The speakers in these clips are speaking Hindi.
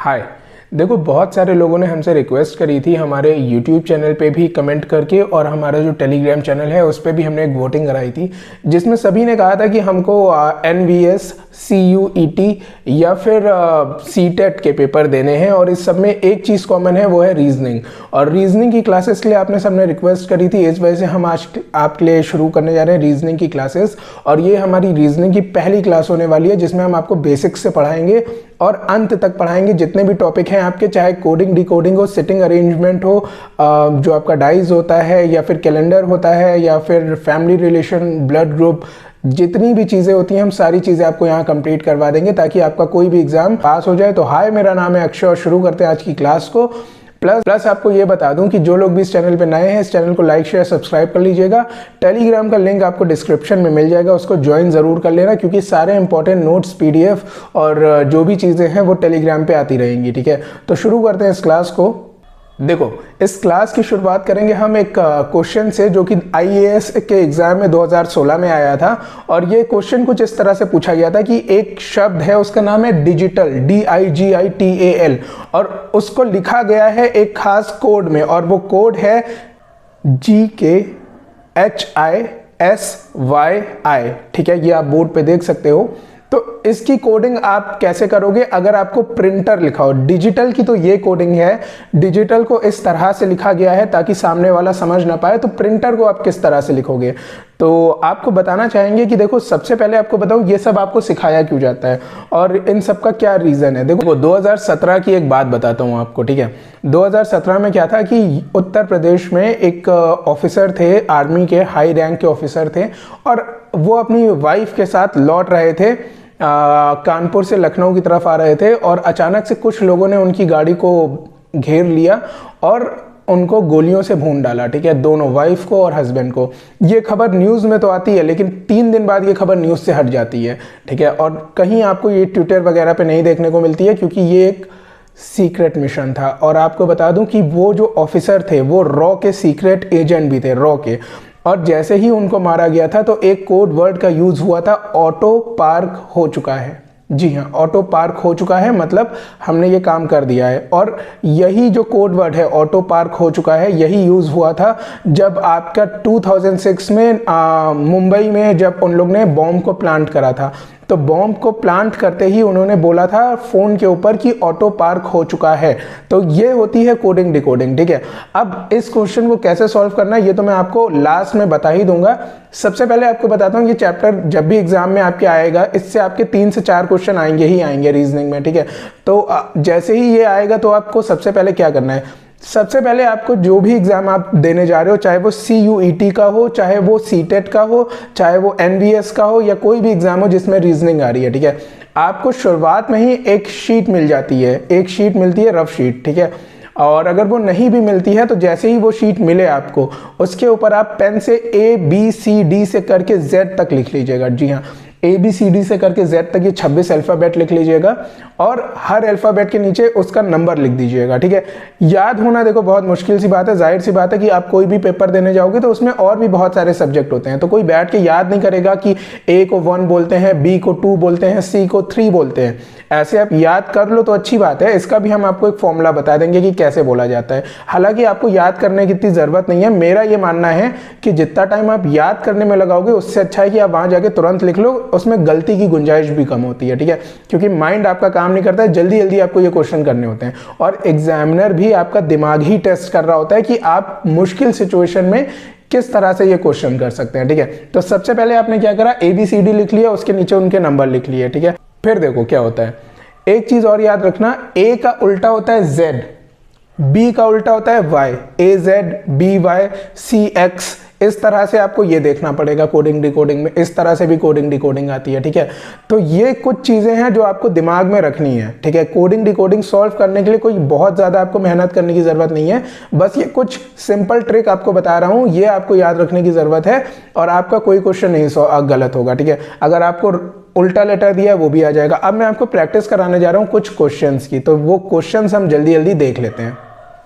हाय। देखो, बहुत सारे लोगों ने हमसे रिक्वेस्ट करी थी हमारे YouTube चैनल पे भी कमेंट करके, और हमारा जो टेलीग्राम चैनल है उस पर भी हमने एक वोटिंग कराई थी, जिसमें सभी ने कहा था कि हमको NVS, CUET या फिर CTET के पेपर देने हैं, और इस सब में एक चीज़ कॉमन है, वो है रीजनिंग। और रीजनिंग की क्लासेस के लिए आपने सबने रिक्वेस्ट करी थी, इस वजह से हम आज आपके लिए शुरू करने जा रहे हैं रीजनिंग की क्लासेस। और ये हमारी रीजनिंग की पहली क्लास होने वाली है, जिसमें हम आपको बेसिक्स से पढ़ाएंगे और अंत तक पढ़ाएंगे। जितने भी टॉपिक हैं आपके, चाहे कोडिंग, डिकोडिंग हो, सिटिंग अरेंजमेंट हो, जो आपका डाइज होता है, या फिर कैलेंडर होता है, या फिर फैमिली रिलेशन, ब्लड ग्रुप, जितनी भी चीज़ें होती हैं हम सारी चीज़ें आपको यहाँ कंप्लीट करवा देंगे, ताकि आपका कोई भी एग्जाम पास हो जाए। तो हाय, मेरा नाम है अक्षय और शुरू करते हैं आज की क्लास को। प्लस आपको ये बता दूं कि जो लोग भी इस चैनल पे नए हैं, इस चैनल को लाइक, शेयर, सब्सक्राइब कर लीजिएगा। टेलीग्राम का लिंक आपको डिस्क्रिप्शन में मिल जाएगा, उसको ज्वाइन ज़रूर कर लेना, क्योंकि सारे इंपॉर्टेंट नोट्स, PDF और जो भी चीज़ें हैं वो टेलीग्राम पे आती रहेंगी। ठीक है, तो शुरू करते हैं इस क्लास को। देखो, इस क्लास की शुरुआत करेंगे हम एक क्वेश्चन से, जो कि IAS के एग्जाम में 2016 में आया था। और ये क्वेश्चन कुछ इस तरह से पूछा गया था कि एक शब्द है, उसका नाम है डिजिटल, DIGITAL, और उसको लिखा गया है एक खास कोड में, और वो कोड है GKHISYI। ठीक है, ये आप बोर्ड पे देख सकते हो। तो इसकी कोडिंग आप कैसे करोगे? अगर आपको प्रिंटर लिखा हो, डिजिटल की तो ये कोडिंग है, डिजिटल को इस तरह से लिखा गया है ताकि सामने वाला समझ ना पाए, तो प्रिंटर को आप किस तरह से लिखोगे? तो आपको बताना चाहेंगे कि देखो, सबसे पहले आपको बताऊं ये सब आपको सिखाया क्यों जाता है और इन सब का क्या रीज़न है। देखो, 2017 की एक बात बताता हूँ आपको। ठीक है, 2017 में क्या था कि उत्तर प्रदेश में एक ऑफिसर थे, आर्मी के हाई रैंक के ऑफिसर थे, और वो अपनी वाइफ के साथ लौट रहे थे, कानपुर से लखनऊ की तरफ आ रहे थे, और अचानक से कुछ लोगों ने उनकी गाड़ी को घेर लिया और उनको गोलियों से भून डाला। ठीक है, दोनों, वाइफ को और हस्बैंड को। ये खबर न्यूज़ में तो आती है, लेकिन 3 दिन बाद ये खबर न्यूज़ से हट जाती है। ठीक है, और कहीं आपको ये ट्विटर वगैरह पे नहीं देखने को मिलती है, क्योंकि ये एक सीक्रेट मिशन था। और आपको बता दूं कि वो जो ऑफिसर थे वो रॉ के सीक्रेट एजेंट भी थे, रॉ के। और जैसे ही उनको मारा गया था तो एक कोड वर्ड का यूज हुआ था, ऑटो पार्क हो चुका है। जी हाँ, ऑटो पार्क हो चुका है, मतलब हमने ये काम कर दिया है। और यही जो कोड वर्ड है, ऑटो पार्क हो चुका है, यही यूज हुआ था जब आपका 2006 में मुंबई में जब उन लोग ने बॉम्ब को प्लांट करा था। तो बॉम्ब को प्लांट करते ही उन्होंने बोला था फोन के ऊपर कि ऑटो पार्क हो चुका है। तो ये होती है कोडिंग डिकोडिंग। ठीक है, अब इस क्वेश्चन को कैसे सॉल्व करना है ये तो मैं आपको लास्ट में बता ही दूंगा। सबसे पहले आपको बताता हूँ, ये चैप्टर जब भी एग्जाम में आपके आएगा, इससे आपके 3 से 4 क्वेश्चन आएंगे ही आएंगे रीजनिंग में। ठीक है, तो जैसे ही ये आएगा तो आपको सबसे पहले क्या करना है, सबसे पहले आपको जो भी एग्जाम आप देने जा रहे हो, चाहे वो CUET का हो, चाहे वो CTET का हो, चाहे वो NVS का हो, या कोई भी एग्जाम हो जिसमें रीजनिंग आ रही है, ठीक है, आपको शुरुआत में ही एक शीट मिल जाती है, एक शीट मिलती है, रफ शीट। ठीक है, और अगर वो नहीं भी मिलती है तो जैसे ही वो शीट मिले आपको, उसके ऊपर आप पेन से ABCD से करके Z तक लिख लीजिएगा। जी हाँ, ABCD से करके Z तक ये 26 अल्फ़ाबेट लिख लीजिएगा, और हर अल्फ़ाबेट के नीचे उसका नंबर लिख दीजिएगा। ठीक है, याद होना देखो बहुत मुश्किल सी बात है, जाहिर सी बात है कि आप कोई भी पेपर देने जाओगे तो उसमें और भी बहुत सारे सब्जेक्ट होते हैं, तो कोई बैठ के याद नहीं करेगा कि A को 1 बोलते हैं, B को 2 बोलते हैं, C को 3 बोलते हैं। ऐसे आप याद कर लो तो अच्छी बात है। इसका भी हम आपको एक फॉर्मूला बता देंगे कि कैसे बोला जाता है। हालांकि आपको याद करने की इतनी ज़रूरत नहीं है। मेरा ये मानना है कि जितना टाइम आप याद करने में लगाओगे, उससे अच्छा है कि आप वहाँ जाके तुरंत लिख लो, उसमें गलती की गुंजाइश भी कम होती है। ठीक है, क्योंकि माइंड आपका काम नहीं करता है, जल्दी जल्दी आपको ये क्वेश्चन करने होते हैं, और एग्जामिनर भी आपका दिमाग ही टेस्ट कर रहा होता है कि आप मुश्किल सिचुएशन में किस तरह से ये क्वेश्चन कर सकते हैं। ठीक है, तो सबसे पहले आपने क्या करा, ABCD लिख लिया, उसके नीचे उनके नंबर लिख लिए। ठीक है, फिर देखो क्या होता है, एक चीज और याद रखना, A का उल्टा होता है Z, B का उल्टा होता है Y, AZ BY CX। इस तरह से आपको ये देखना पड़ेगा कोडिंग डिकोडिंग में, इस तरह से भी कोडिंग डिकोडिंग आती है। ठीक है, तो ये कुछ चीज़ें हैं जो आपको दिमाग में रखनी है। ठीक है, कोडिंग डिकोडिंग सॉल्व करने के लिए कोई बहुत ज़्यादा आपको मेहनत करने की ज़रूरत नहीं है, बस ये कुछ सिंपल ट्रिक आपको बता रहा हूँ, ये आपको याद रखने की ज़रूरत है, और आपका कोई क्वेश्चन नहीं गलत होगा। ठीक है, अगर आपको उल्टा लेटर दिया है वो भी आ जाएगा। अब मैं आपको प्रैक्टिस कराने जा रहा हूँ कुछ क्वेश्चंस की, तो वो क्वेश्चंस हम जल्दी जल्दी देख लेते हैं।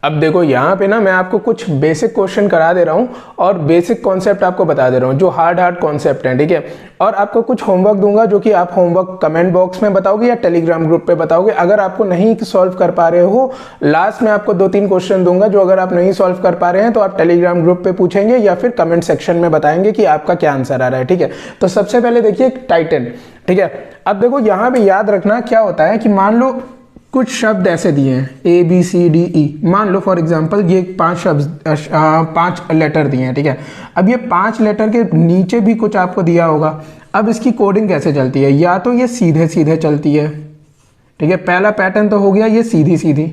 अब देखो यहाँ पे ना मैं आपको कुछ बेसिक क्वेश्चन करा दे रहा हूँ और बेसिक कॉन्सेप्ट आपको बता दे रहा हूँ जो हार्ड कॉन्सेप्ट हैं, ठीक है। और आपको कुछ होमवर्क दूंगा जो कि आप होमवर्क कमेंट बॉक्स में बताओगे या टेलीग्राम ग्रुप पे बताओगे। अगर आपको नहीं सॉल्व कर पा रहे हो, लास्ट में आपको 2-3 क्वेश्चन दूंगा जो अगर आप नहीं सॉल्व कर पा रहे हैं तो आप टेलीग्राम ग्रुप पे पूछेंगे या फिर कमेंट सेक्शन में बताएंगे कि आपका क्या आंसर आ रहा है, ठीक है। तो सबसे पहले देखिए टाइटन, ठीक है। अब देखो यहाँ पे याद रखना क्या होता है कि मान लो कुछ शब्द ऐसे दिए हैं ABCDE, मान लो फॉर एग्जांपल ये 5 शब्द 5 लेटर दिए हैं, ठीक है। अब ये 5 लेटर के नीचे भी कुछ आपको दिया होगा। अब इसकी कोडिंग कैसे चलती है, या तो ये सीधे सीधे चलती है, ठीक है। पहला पैटर्न तो हो गया ये सीधी सीधी,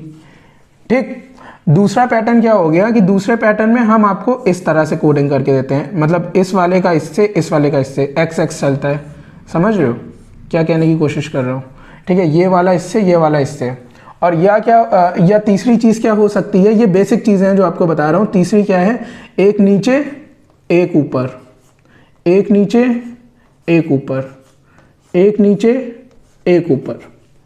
ठीक। दूसरा पैटर्न क्या हो गया कि दूसरे पैटर्न में हम आपको इस तरह से कोडिंग करके देते हैं, मतलब इस वाले का इससे, इस वाले का इससे, XX चलता है। समझ रहे हो क्या कहने की कोशिश कर रहा हूँ, ठीक है। ये वाला इससे, ये वाला इससे। और या तीसरी चीज़ क्या हो सकती है, ये बेसिक चीज़ें हैं जो आपको बता रहा हूँ। तीसरी क्या है, एक नीचे एक ऊपर, एक नीचे एक ऊपर, एक नीचे एक ऊपर,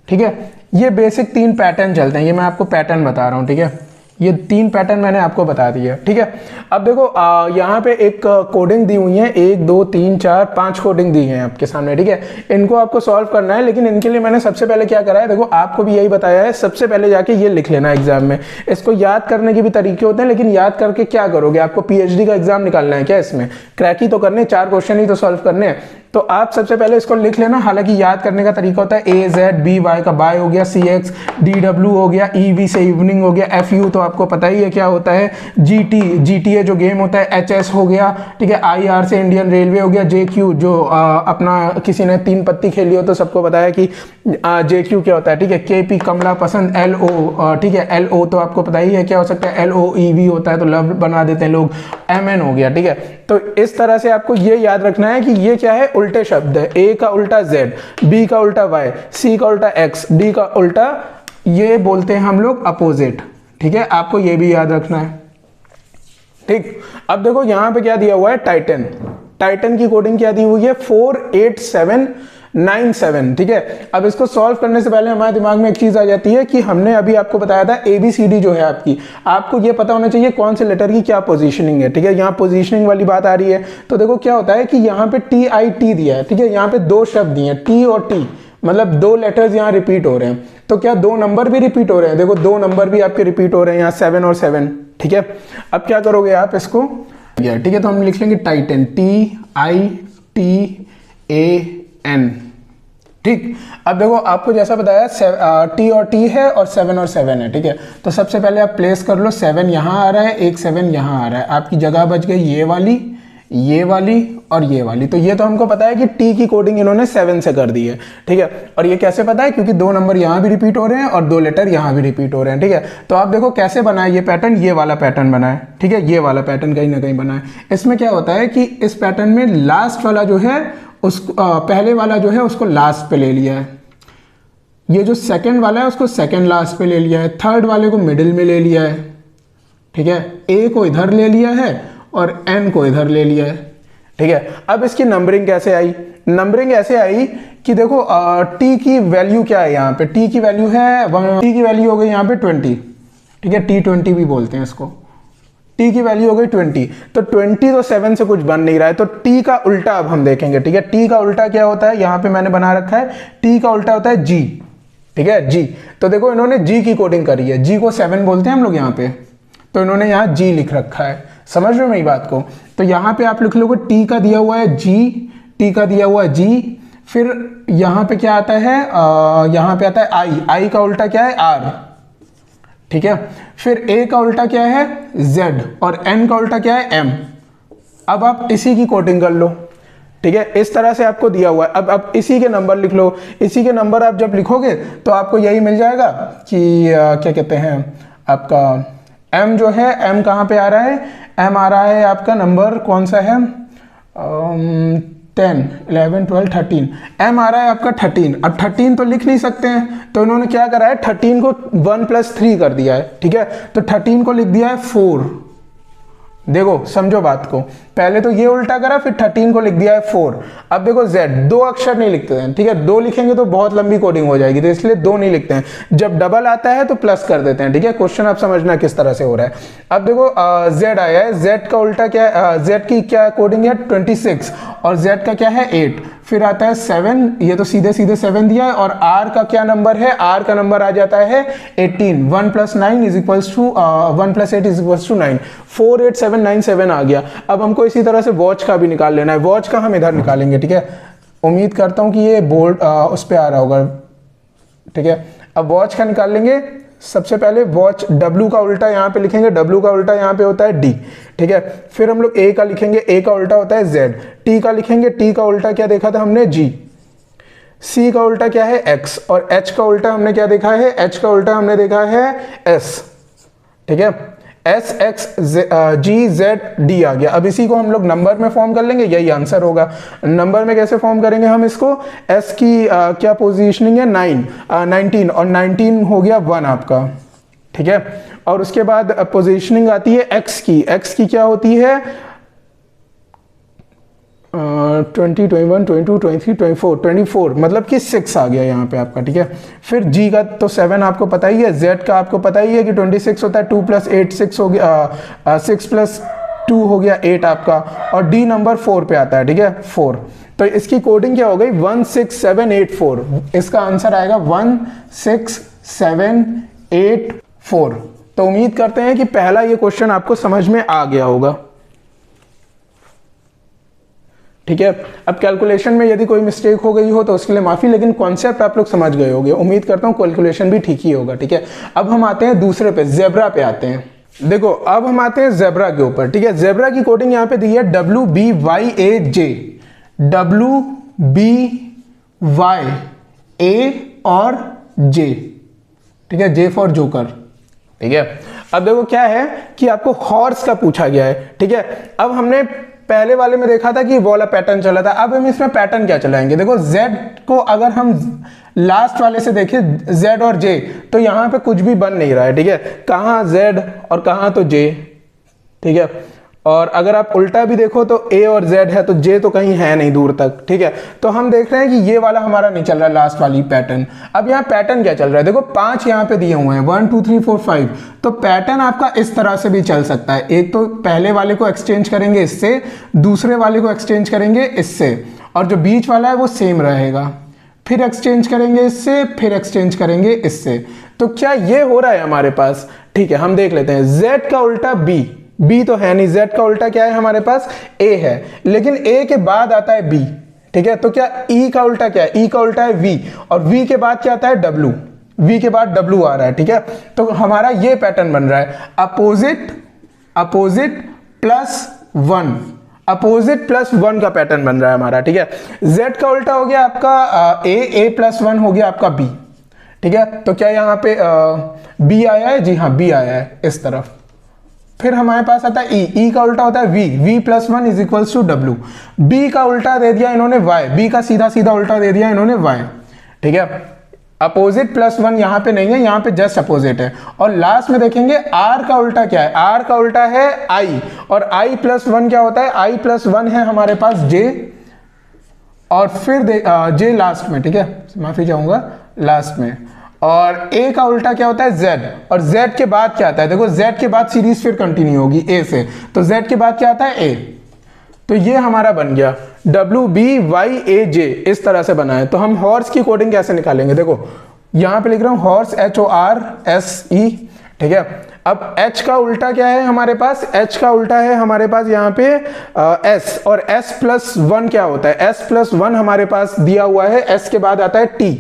ठीक है। ये बेसिक 3 पैटर्न चलते हैं, ये मैं आपको पैटर्न बता रहा हूँ, ठीक है। ये 3 पैटर्न मैंने आपको बता दिया, ठीक है। अब देखो यहाँ पे एक कोडिंग दी हुई है, 1 2 3 4 5 कोडिंग दी है आपके सामने, ठीक है। इनको आपको सॉल्व करना है, लेकिन इनके लिए मैंने सबसे पहले क्या करा है, देखो आपको भी यही बताया है, सबसे पहले जाके ये लिख लेना एग्जाम में। इसको याद करने के भी तरीके होते हैं, लेकिन याद करके क्या करोगे, आपको PhD का एग्जाम निकालना है क्या, इसमें क्रैक ही तो करने, 4 क्वेश्चन ही तो सॉल्व करने हैं। तो आप सबसे पहले इसको लिख लेना। हालांकि याद करने का तरीका होता है AZ, BY का बाय हो गया, CX, DW हो गया, EV से इवनिंग हो गया, FU तो आपको पता ही है क्या होता है, GTA जो गेम होता है, HS हो गया, ठीक है। IR से इंडियन रेलवे हो गया, JQ जो अपना किसी ने 3 पत्ती खेली हो तो सबको पता है कि JQ क्या होता है, ठीक है। KP कमला पसंद, LO, ठीक है। LO तो आपको पता ही है क्या हो सकता है, LOEV होता है तो लव बना देते हैं लोग, MN हो गया, ठीक है। तो इस तरह से आपको ये याद रखना है कि ये क्या है, उल्टे शब्द है। A का उल्टा Z, B का उल्टा Y, C का उल्टा X, D का उल्टा, ये बोलते हैं हम लोग अपोजिट, ठीक है। आपको ये भी याद रखना है, ठीक। अब देखो यहाँ पे क्या दिया हुआ है, टाइटन। टाइटन की कोडिंग क्या दी हुई है, 48797, ठीक है। अब इसको सॉल्व करने से पहले हमारे दिमाग में एक चीज आ जाती है कि हमने अभी आपको बताया था ABCD जो है आपकी, आपको ये पता होना चाहिए कौन से लेटर की क्या पोजीशनिंग है, ठीक है। यहाँ पोजीशनिंग वाली बात आ रही है। तो देखो क्या होता है कि यहाँ पे TIT दिया है, ठीक है। यहाँ पे 2 शब्द दिए हैं, T और T, मतलब 2 लेटर्स यहाँ रिपीट हो रहे हैं। तो क्या 2 नंबर भी रिपीट हो रहे हैं, देखो 2 नंबर भी आपके रिपीट हो रहे हैं यहाँ, 7 और 7, ठीक है। अब क्या करोगे आप इसको, ठीक है। तो हम लिख लेंगे टाइटन, TITAN, ठीक। अब देखो आपको जैसा बताया T और T है और 7 और 7 है, ठीक है। तो सबसे पहले आप प्लेस कर लो, 7 यहाँ आ रहा है, एक 7 यहाँ आ रहा है, आपकी जगह बच गई ये वाली और ये वाली। तो ये तो हमको पता है कि T की कोडिंग इन्होंने 7 से कर दी है, ठीक है। और ये कैसे पता है, क्योंकि 2 नंबर यहाँ भी रिपीट हो रहे हैं और 2 लेटर यहाँ भी रिपीट हो रहे हैं, ठीक है। तो आप देखो कैसे बना है ये पैटर्न, ये वाला पैटर्न बना है, ठीक है। ये वाला पैटर्न कहीं ना कहीं बना है। इसमें क्या होता है कि इस पैटर्न में लास्ट वाला जो है उसको पहले वाला जो है उसको लास्ट पे ले लिया है, ये जो सेकंड वाला है उसको सेकंड लास्ट पे ले लिया है, थर्ड वाले को मिडिल में ले लिया है, ठीक है। A को इधर ले लिया है और N को इधर ले लिया है, ठीक है। अब इसकी नंबरिंग कैसे आई, नंबरिंग ऐसे आई कि देखो T की वैल्यू क्या है, यहाँ पे T की वैल्यू है T की वैल्यू हो गई यहाँ पे 20, ठीक है। T20 भी बोलते हैं इसको। T की वैल्यू हो गई 20, तो 20 तो 7 से कुछ बन नहीं रहा है, तो T का उल्टा अब हम देखेंगे, ठीक है। T का उल्टा क्या होता है, यहाँ पे मैंने बना रखा है, T का उल्टा होता है G, ठीक है, G। तो देखो इन्होंने G की कोडिंग करी है, G को 7 बोलते हैं हम लोग यहाँ पे, तो इन्होंने यहाँ G लिख रखा है। समझ रहे हो मेरी बात को। तो यहाँ पे आप लिख लोगे T का दिया हुआ है G, T का दिया हुआ है G, फिर यहाँ पे क्या आता है, यहाँ पे आता है I का उल्टा क्या है R, ठीक है। फिर A का उल्टा क्या है Z और N का उल्टा क्या है M। अब आप इसी की कोडिंग कर लो, ठीक है। इस तरह से आपको दिया हुआ है। अब इसी के नंबर लिख लो, इसी के नंबर आप जब लिखोगे तो आपको यही मिल जाएगा कि क्या कहते हैं, आपका M जो है, M कहाँ पे आ रहा है, M आ रहा है आपका नंबर कौन सा है, 10, 11, 12, 13, M आ रहा है आपका 13। अब 13 तो लिख नहीं सकते हैं, तो इन्होंने क्या करा है, 13 को 1 + 3 कर दिया है, ठीक है। तो 13 को लिख दिया है 4, देखो समझो बात को, पहले तो ये उल्टा करा, फिर 13 को लिख दिया है 4। अब देखो z, दो अक्षर नहीं लिखते हैं, ठीक है, दो लिखेंगे तो बहुत लंबी कोडिंग हो जाएगी, तो इसलिए दो नहीं लिखते हैं। जब डबल आता है तो प्लस कर देते हैं, ठीक है। क्वेश्चन आप समझना किस तरह से हो रहा है। अब देखो z आया है, z का उल्टा क्या है, z की क्या कोडिंग है 26, और z का क्या है 8, फिर आता है 7, ये तो सीधे सीधे 7 दिया है, और r का क्या नंबर है, r का नंबर आ जाता है 18। 1 + 9 = 1 + 8 = 9, 48797 आ गया। अब हमको इसी तरह से वॉच का भी निकाल लेना है, वॉच का हम इधर निकालेंगे, ठीक है। उम्मीद करता हूं कि ये बोर्ड उस पे आ रहा होगा, ठीक है। अब वॉच का निकाल लेंगे। सबसे पहले वॉच, W का उल्टा यहाँ पे लिखेंगे, W का उल्टा यहाँ पे होता है D, ठीक है। फिर हम लोग A का लिखेंगे, A का उल्टा होता है Z। T का लिखेंगे, T का उल्टा क्या देखा था हमने, G। C का उल्टा क्या है, X। और H का उल्टा हमने क्या देखा है, H का उल्टा हमने देखा है S, ठीक है। S, X, G, Z, D आ गया। अब इसी को हम लोग नंबर में फॉर्म कर लेंगे, यही आंसर होगा। नंबर में कैसे फॉर्म करेंगे हम इसको, S की क्या पोजीशनिंग है 19, और 19 हो गया 1 आपका, ठीक है। और उसके बाद पोजीशनिंग आती है X की, X की क्या होती है 20, 21, 22, 23, 24, मतलब कि 6 आ गया यहाँ पे आपका, ठीक है। फिर G का तो 7 आपको पता ही है, Z का आपको पता ही है कि 26 होता है, 2 + 8 6 हो गया, 6 + 2 हो गया 8 आपका, और D नंबर 4 पे आता है, ठीक है 4। तो इसकी कोडिंग क्या हो गई 16784, इसका आंसर आएगा 16784। तो उम्मीद करते हैं कि पहला ये क्वेश्चन आपको समझ में आ गया होगा, ठीक है। अब कैलकुलेशन में यदि कोई मिस्टेक हो गई हो तो उसके लिए माफी, लेकिन कॉन्सेप्ट आप लोग समझ गए होंगे, उम्मीद करता हूं कैलकुलेशन भी ठीक ही होगा, ठीक है। अब हम आते हैं दूसरे पे, जेब्रा पे आते हैं। देखो अब हम आते हैं जेब्रा के ऊपर, ठीक है। जेब्रा की कोडिंग यहां पे दी है WBYAJ, WBYA और J, ठीक है, J फॉर जोकर, ठीक है। अब देखो क्या है कि आपको हॉर्स का पूछा गया है, ठीक है। अब हमने पहले वाले में देखा था कि वो वाला पैटर्न चला था, अब हम इसमें पैटर्न क्या चलाएंगे। देखो Z को अगर हम लास्ट वाले से देखें Z और J, तो यहां पे कुछ भी बन नहीं रहा है, ठीक है। कहां Z और कहां तो J, ठीक है। और अगर आप उल्टा भी देखो तो A और Z है, तो J तो कहीं है नहीं दूर तक, ठीक है। तो हम देख रहे हैं कि ये वाला हमारा नहीं चल रहा है, लास्ट वाली पैटर्न। अब यहाँ पैटर्न क्या चल रहा है, देखो 5 यहाँ पे दिए हुए हैं, 1 2 3 4 5, तो पैटर्न आपका इस तरह से भी चल सकता है। एक तो पहले वाले को एक्सचेंज करेंगे इससे, दूसरे वाले को एक्सचेंज करेंगे इससे, और जो बीच वाला है वो सेम रहेगा, फिर एक्सचेंज करेंगे इससे, फिर एक्सचेंज करेंगे इससे। तो क्या ये हो रहा है हमारे पास, ठीक है। हम देख लेते हैं, Z का उल्टा B, B तो है नहीं, Z का उल्टा क्या है हमारे पास A है, लेकिन A के बाद आता है B, ठीक है। तो क्या E का उल्टा क्या है, E का उल्टा है V, और V के बाद क्या आता है W, V के बाद W आ रहा है, ठीक है। तो हमारा ये पैटर्न बन रहा है, अपोजिट +1, अपोजिट +1 का पैटर्न बन रहा है हमारा, ठीक है। Z का उल्टा हो गया आपका A +1 हो गया आपका B, ठीक है। तो क्या यहाँ पे B आया है, जी हाँ B आया है इस तरफ। फिर हमारे पास आता है E का उल्टा होता है V +1 = W। B का उल्टा दे दिया इन्होंने Y, B का सीधा सीधा उल्टा दे दिया इन्होंने Y, ठीक है। अपोजिट +1 यहाँ पे नहीं है, यहाँ पे जस्ट अपोजिट है। और लास्ट में देखेंगे R का उल्टा क्या है, R का उल्टा है I, और I +1 क्या होता है, I +1 है हमारे पास J, और फिर J लास्ट में, ठीक है, माफी चाहूंगा लास्ट में। और A का उल्टा क्या होता है Z, और Z के बाद क्या आता है, देखो Z के बाद सीरीज फिर कंटिन्यू होगी A से, तो Z के बाद क्या आता है A। तो ये हमारा बन गया WBYAJ, इस तरह से बना है। तो हम हॉर्स की कोडिंग कैसे निकालेंगे, देखो यहां पे लिख रहा हूं हॉर्स HORSE, ठीक है। अब H का उल्टा क्या है हमारे पास, H का उल्टा है हमारे पास यहाँ पे S, और S +1 क्या होता है, S +1 हमारे पास दिया हुआ है, S के बाद आता है T,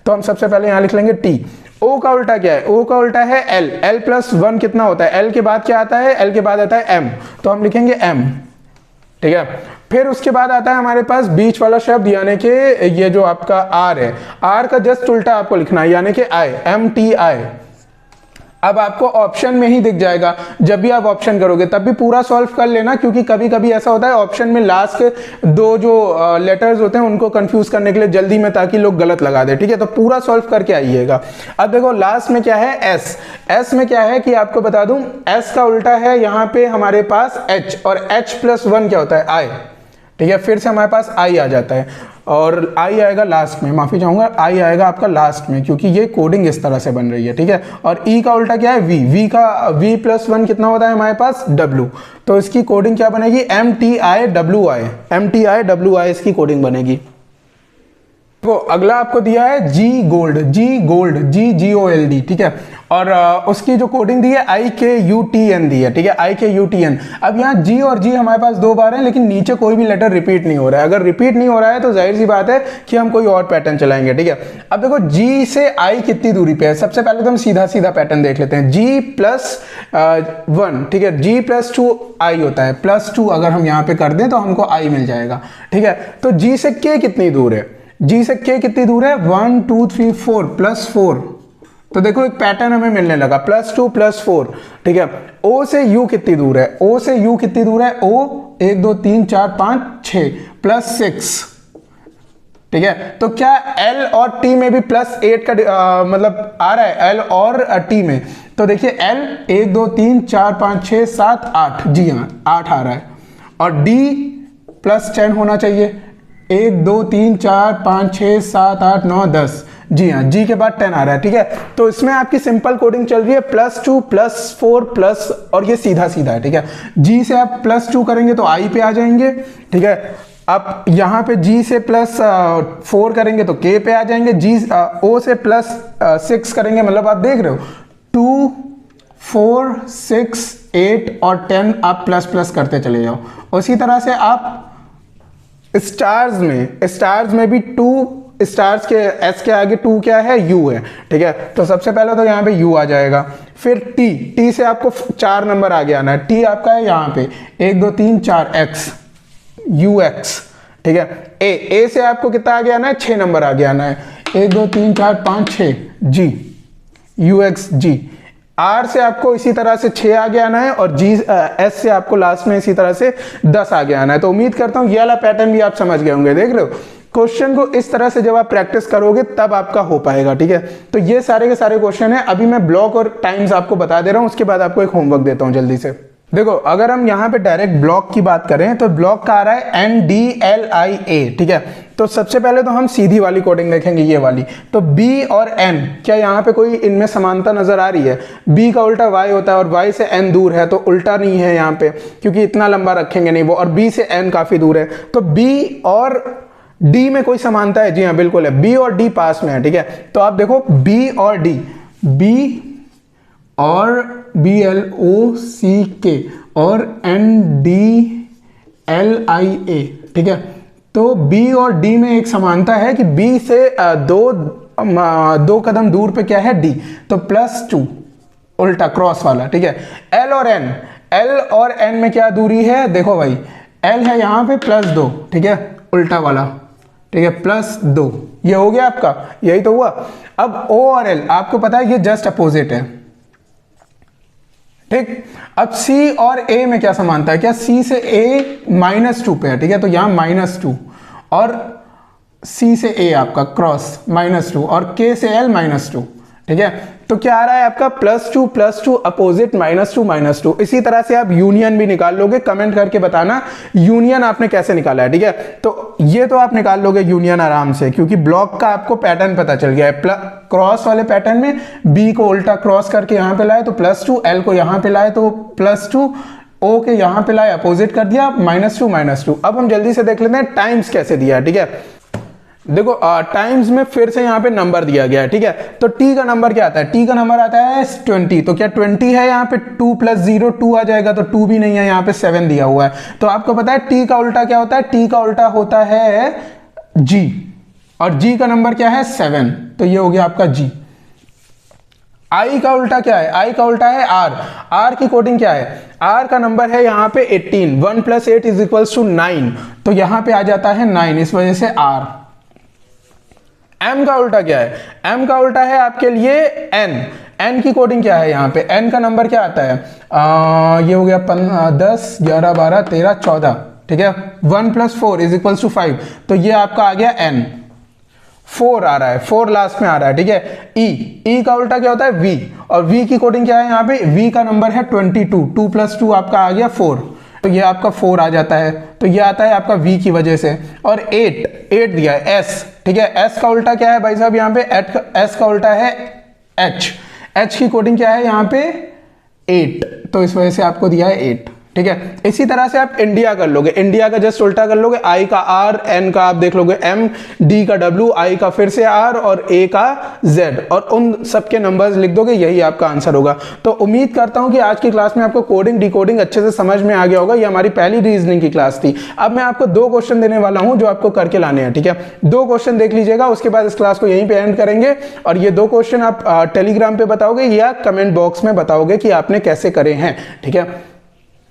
तो हम सबसे पहले यहां लिख लेंगे T। O का उल्टा क्या है, O का उल्टा है L, L +1 कितना होता है, L के बाद क्या आता है, L के बाद आता है M, तो हम लिखेंगे M, ठीक है। फिर उसके बाद आता है हमारे पास बीच वाला शब्द, यानी कि ये जो आपका R है, R का जस्ट उल्टा आपको लिखना है, यानी कि I, MTI, अब आपको ऑप्शन में ही दिख जाएगा। जब भी आप ऑप्शन करोगे तब भी पूरा सॉल्व कर लेना, क्योंकि कभी कभी ऐसा होता है ऑप्शन में लास्ट के दो जो लेटर्स होते हैं उनको कंफ्यूज करने के लिए जल्दी में, ताकि लोग गलत लगा दे। ठीक है, तो पूरा सॉल्व करके आइएगा। अब देखो लास्ट में क्या है, एस। एस में क्या है कि आपको बता दूं, एस का उल्टा है यहाँ पे हमारे पास एच, और एच प्लस वन क्या होता है, आई। ठीक है, फिर से हमारे पास आई आ जाता है, और आई आएगा लास्ट में, माफी चाहूंगा, आई आएगा आपका लास्ट में, क्योंकि ये कोडिंग इस तरह से बन रही है। ठीक है, और ई का उल्टा क्या है, वी। वी का वी प्लस वन कितना होता है हमारे पास, डब्ल्यू। तो इसकी कोडिंग क्या बनेगी, M T I W I. M T I W I इसकी कोडिंग बनेगी। तो अगला आपको दिया है जी गोल्ड। जी गोल्ड, जी जी ओ एल डी। ठीक है, और उसकी जो कोडिंग दी है आई के यू टी एन दी है। ठीक है, आई के यू टी एन। अब यहाँ जी और जी हमारे पास दो बार है, लेकिन नीचे कोई भी लेटर रिपीट नहीं हो रहा है। अगर रिपीट नहीं हो रहा है तो जाहिर सी बात है कि हम कोई और पैटर्न चलाएंगे। ठीक है, अब देखो जी से आई कितनी दूरी पे है। सबसे पहले तो हम सीधा सीधा पैटर्न देख लेते हैं, जी प्लस वन। ठीक है, जी प्लस टू आई होता है, प्लस टू अगर हम यहाँ पे कर दें तो हमको आई मिल जाएगा। ठीक है, तो जी से के कितनी दूर है, जी से के कितनी दूर है, 1 2 3 4 प्लस 4। तो देखो एक पैटर्न हमें मिलने लगा, प्लस 2 प्लस 4। ठीक है, ओ से यू कितनी दूर है, ओ से यू कितनी दूर है, ओ 1 2 3 4 5 6 प्लस 6। ठीक है, तो क्या एल और टी में भी प्लस 8 का मतलब आ रहा है, एल और टी में। तो देखिए एल 1 2 3 4 5 6 7 8, जी हाँ 8 आ रहा है, और डी प्लस 10 होना चाहिए, 1 2 3 4 5 6 7 8 9 10, जी हाँ जी के बाद 10 आ रहा है। ठीक है, तो इसमें आपकी सिंपल कोडिंग चल रही है, प्लस 2 प्लस 4 प्लस, और ये सीधा सीधा है। ठीक है, जी से आप प्लस 2 करेंगे तो आई पे आ जाएंगे। ठीक है, अब यहाँ पे जी से प्लस 4 करेंगे तो के पे आ जाएंगे, जी ओ से प्लस 6 करेंगे, मतलब आप देख रहे हो 2 4 6 8 और 10 आप प्लस प्लस करते चले जाओ। उसी तरह से आप स्टार्स में भी 2 स्टार्स के एस के आगे 2 क्या है, यू है। ठीक है, तो सबसे पहले तो यहाँ पे यू आ जाएगा, फिर टी। टी से आपको 4 नंबर आगे आना है, टी आपका है यहाँ पे 1 2 3 4 एक्स, यू एक्स। ठीक है, ए से आपको कितना आगे आना है, 6 नंबर आगे आना है, 1 2 3 4 5 6, G U X G. R से आपको इसी तरह से 6 आगे आना है, और जी एस से आपको लास्ट में इसी तरह से 10 आगे आना है। तो उम्मीद करता हूं ये वाला पैटर्न भी आप समझ गए होंगे। देख रहे हो, क्वेश्चन को इस तरह से जब आप प्रैक्टिस करोगे तब आपका हो पाएगा। ठीक है, तो ये सारे के सारे क्वेश्चन है। अभी मैं ब्लॉक और टाइम्स आपको बता दे रहा हूं, उसके बाद आपको एक होमवर्क देता हूं जल्दी से। देखो अगर हम यहाँ पे डायरेक्ट ब्लॉक की बात करें तो ब्लॉक का आ रहा है NDLIA। ठीक है, तो सबसे पहले तो हम सीधी वाली कोडिंग देखेंगे, ये वाली। तो B और N, क्या यहाँ पे कोई इनमें समानता नजर आ रही है? B का उल्टा Y होता है और Y से N दूर है, तो उल्टा नहीं है यहाँ पे, क्योंकि इतना लंबा रखेंगे नहीं वो, और B से N काफी दूर है। तो B और D में कोई समानता है? जी हाँ बिल्कुल है, B और D पास में है। ठीक है, तो आप देखो B और D, B और BLOCK और NDLIA। ठीक है, तो B और D में एक समानता है कि B से दो कदम दूर पे क्या है, D, तो +2 उल्टा क्रॉस वाला। ठीक है, L और N में क्या दूरी है? देखो भाई L है यहाँ पे +2, ठीक है, उल्टा वाला। ठीक है, +2, ये हो गया आपका, यही तो हुआ। अब O और L आपको पता है ये जस्ट अपोजिट है। ठीक, अब C और A में क्या समानता है? क्या C से A -2 पे है? ठीक है, तो यहां -2, और C से A आपका क्रॉस -2, और K से L -2। ठीक है, तो क्या आ रहा है आपका +2 अपोजिट -2 इसी तरह से आप यूनियन भी निकाल लोगे। कमेंट करके बताना यूनियन आपने कैसे निकाला है। ठीक है, तो ये तो आप निकाल लोगे यूनियन आराम से, क्योंकि ब्लॉक का आपको पैटर्न पता चल गया है। क्रॉस वाले पैटर्न में B को उल्टा क्रॉस करके यहां पे लाए तो +2, L को यहां पे लाए तो +2, O के यहां पे लाए अपोजिट कर दिया -2। अब हम जल्दी से देख लेते हैं टाइम्स कैसे दिया है। ठीक है, देखो टाइम्स में फिर से यहाँ पे नंबर दिया गया है। ठीक है, तो T का नंबर क्या आता है? T का नंबर आता है 20। तो क्या 20 है यहाँ पे? 2 + 0 2 आ जाएगा, तो 2 भी नहीं है, यहाँ पे 7 दिया हुआ है। तो आपको पता है T का उल्टा क्या होता है? T का उल्टा होता है G, और G का नंबर क्या है? 7, तो ये हो गया आपका G। I का उल्टा क्या है? I का उल्टा है R। R की कोडिंग क्या है? R का नंबर है यहाँ पे 18, 1 + 8 = 9, तो यहाँ पे आ जाता है 9, इस वजह से R। M का उल्टा क्या है? M का उल्टा है आपके लिए N। n की कोडिंग क्या है यहाँ पे, n का नंबर क्या आता है, ये हो गया 10 11 12 13 14, ठीक है। 1 + 4 = 5, तो ये आपका आ गया n, 4 आ रहा है, 4 लास्ट में आ रहा है, ठीक है। ई का उल्टा क्या होता है v, और v की कोडिंग क्या है यहाँ पे, v का नंबर है 22, 2 + 2 आपका आ गया 4, तो ये आपका 4 आ जाता है, तो ये आता है आपका v की वजह से। और 8 दिया है s, ठीक है। s का उल्टा क्या है भाई साहब यहाँ पे, s का उल्टा है h की कोडिंग क्या है यहाँ पे 8, तो इस वजह से आपको दिया है 8, ठीक है। इसी तरह से आप इंडिया कर लोगे, इंडिया का जस्ट उल्टा कर लोगे, I का R, N का आप देख लोगे M, D का W, I का फिर से R और A का Z, और उन सबके नंबर्स लिख दोगे, यही आपका आंसर होगा। तो उम्मीद करता हूं कि आज की क्लास में आपको कोडिंग डिकोडिंग अच्छे से समझ में आ गया होगा। ये हमारी पहली रीजनिंग की क्लास थी। अब मैं आपको 2 क्वेश्चन देने वाला हूं जो आपको करके लाने हैं, ठीक है। 2 क्वेश्चन देख लीजिएगा, उसके बाद इस क्लास को यहीं पे एंड करेंगे, और ये 2 क्वेश्चन आप टेलीग्राम पे बताओगे या कमेंट बॉक्स में बताओगे कि आपने कैसे करे हैं, ठीक है।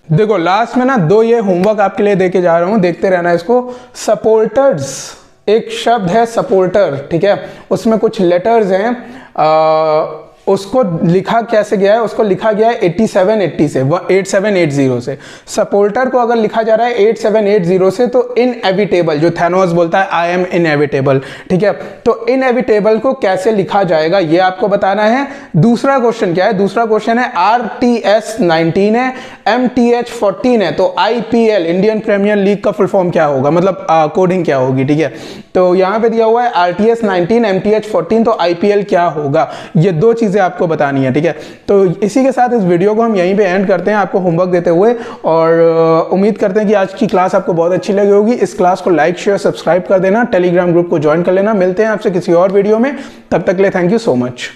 देखो लास्ट में ना 2 ये होमवर्क आपके लिए देके जा रहा हूं, देखते रहना इसको। सपोर्टर्स, एक शब्द है सपोर्टर, ठीक है, उसमें कुछ लेटर्स हैं, उसको लिखा कैसे गया है, उसको लिखा गया है 8780 से, 8780 से। सपोर्टर को अगर लिखा जा रहा है 8780 से, तो इनएविटेबल, जो थैनोस बोलता है आई एम इनएविटेबल, ठीक है, तो इनएविटेबल को कैसे लिखा जाएगा ये आपको बताना है। दूसरा क्वेश्चन क्या है, दूसरा क्वेश्चन है RTS 19 है, MTH 14 है, तो IPL इंडियन प्रीमियर लीग का फुल फॉर्म क्या होगा, मतलब कोडिंग क्या होगी, ठीक है। तो यहां पे दिया हुआ है RTS 19 MTH 14, तो IPL क्या होगा, ये 2 चीजें आपको बतानी है, ठीक है। तो इसी के साथ इस वीडियो को हम यहीं पे एंड करते हैं आपको होमवर्क देते हुए, और उम्मीद करते हैं कि आज की क्लास आपको बहुत अच्छी लगी होगी। इस क्लास को लाइक शेयर सब्सक्राइब कर देना, टेलीग्राम ग्रुप को ज्वाइन कर लेना। मिलते हैं आपसे किसी और वीडियो में, तब तक के लिए थैंक यू सो मच।